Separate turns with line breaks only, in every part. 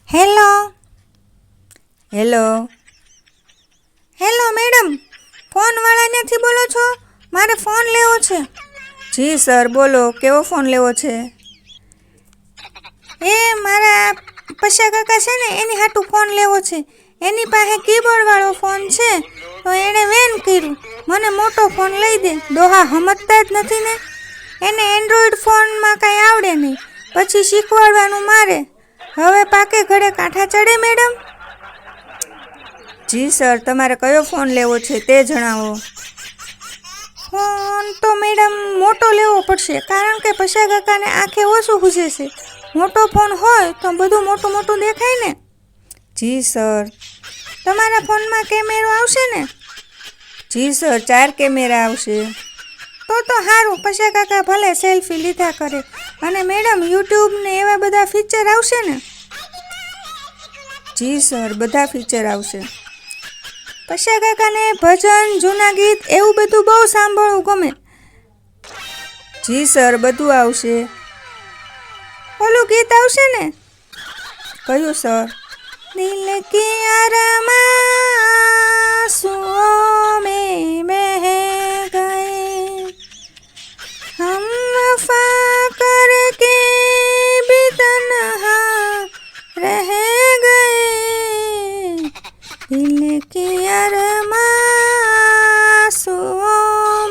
Hello hello hello madam, ફોનવાળાનેથી બોલો છો? મારે ફોન લેવો છે. જી સર, બોલો કેવો ફોન લેવો છે? એ મારા પૈસા કાકા છે ને એની હાટું ફોન લેવો છે. એની પાસે કીબોર્ડવાળો ફોન છે તો એણે વેન કર્યું મને મોટો ફોન લઈ દે. ડોહા સમજતા જ નથી ને, એને એન્ડ્રોઈડ ફોનમાં કાંઈ આવડે નહીં, પછી શીખવાડવાનું મારે. હવે પાકે ઘડે કાંઠા ચડે મેડમ? જી સર, તમારે કયો ફોન લેવો છે તે જણાવો. ફોન તો મેડમ મોટો લેવો પડશે, કારણ કે પૈસા કાકાને આંખે ઓછું ખૂજે છે. મોટો ફોન હોય તો બધું મોટું મોટું દેખાય ને. જી સર. તમારા ફોનમાં કેમેરો આવશે ને? જી સર, 4 કેમેરા આવશે. તો સારું, પૈસા કાકા ભલે સેલ્ફી લીધા કરે. અને મેડમ યુટ્યુબ ને એવા બધા ફીચર આવશે ને? જી સર, બધા ફીચર આવશે. પૈસા કાકાને ભજન, જૂના ગીત એવું બધું બહુ સાંભળવું ગમે. જી સર, બધું આવશે. ઓલું ગીત આવશે ને? કયું સર? દિલ કી આરમાસુઓ में बह गए हम वफा करके भी तन्हा रह गए दिल की आरमासुओ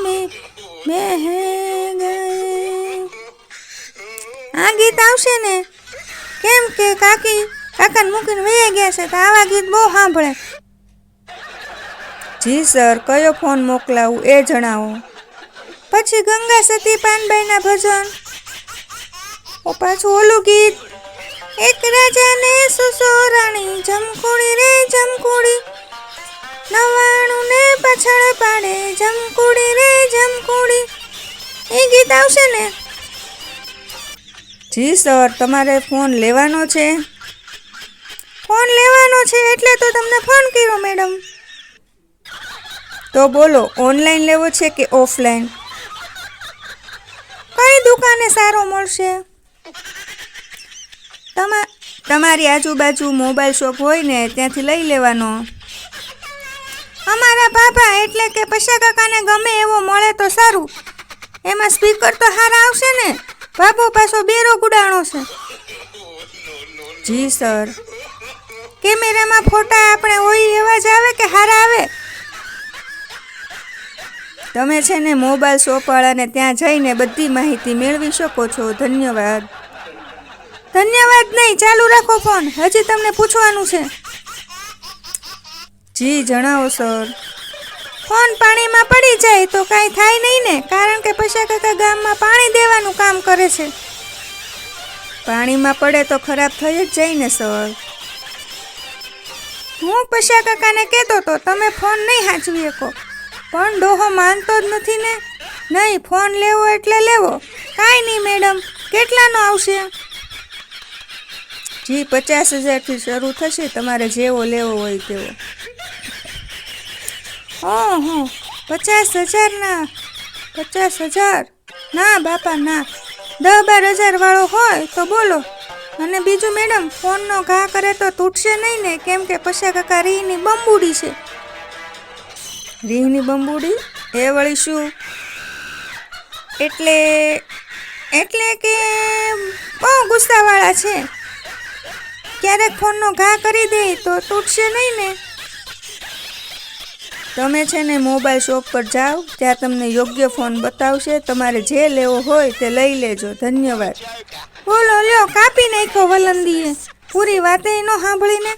में बह गए. આ ગીત આવશે ને? કેમ કે કાકાને મૂકીને વહી ગયા છે તો આવા ગીત બહુ સાંભળે. જી સર, કયો ફોન મોકલાવું એ જણાવો. પછી ગંગા સતી પાનબાઈના ભજન, પાછું ઓલું ગીત, એક રાજાને સુસોરાણી જમકુડી રે જમકુડી, 99 ને પાછળ પાડે જમકુડી રે જમકુડી, એ ગીત આવશે ને? જી સર, તમારે ફોન લેવાનો છે? ફોન લેવાનો છે એટલે તો તમને ફોન કર્યો મેડમ. તો બોલો, ઓનલાઈન લેવો છે કે ઓફલાઈન? કઈ દુકાને સારો મળશે? તમારી આજુબાજુ મોબાઈલ શોપ હોય ને ત્યાંથી લઈ લેવાનો. અમારા બાબા એટલે કે પૈસા કાકાને ગમે એવો મળે તો સારું. એમાં સ્પીકર તો સારા આવશે ને? બાબો પાછો બેરો ગુડાણો છે. જી સર. કેમેરામાં ફોટા આપણે હોય એવા જ આવે કે સારા આવે? તમે છે ને મોબાઈલ શોપવાળાને ત્યાં જઈને બધી માહિતી મેળવી શકો છો. ધન્યવાદ. ધન્યવાદ નહીં, ચાલુ રાખો ફોન, હજી તમને પૂછવાનું છે. જી જણાવો સર. ફોન પાણીમાં પડી જાય તો કાંઈ થાય નહીં ને? કારણ કે પૈસા કાકા ગામમાં પાણી દેવાનું કામ કરે છે. પાણીમાં પડે તો ખરાબ થઈ જ જાય ને સર. હું પૈસા કાકાને કહેતો તો તમે ફોન નહીં સાચવી શકો, પણ ડોહો માનતો જ નથી ને. નહીં, ફોન લેવો એટલે લેવો. કાંઈ નહીં મેડમ, કેટલાનો આવશે? જી 50,000થી શરૂ થશે, તમારે જેવો લેવો હોય તેવો. ઓહો, 50,000 50,000 ના બાપા ના. 10-12 હજાર વાળો હોય તો બોલો. અને બીજું મેડમ, ફોનનો ઘા કરે તો તૂટશે નહીં ને? કેમ કે પૈસા કાકા રીહની બંબુડી છે. રીહની બંબુડી એ વળી શું? એટલે કે બહુ ગુસ્સાવાળા છે. ક્યારેક ફોનનો ઘા કરી દે તો તૂટશે નહીં ને? તમે છે ને મોબાઈલ શોપ પર જાઓ, ત્યાં તમને યોગ્ય ફોન બતાવશે. તમારે જે લેવો હોય તે લઈ લેજો. ધન્યવાદ. બોલો, લ્યો, કાપી નાખ્યો વલંદીએ. પૂરી વાતે ન સાંભળીને.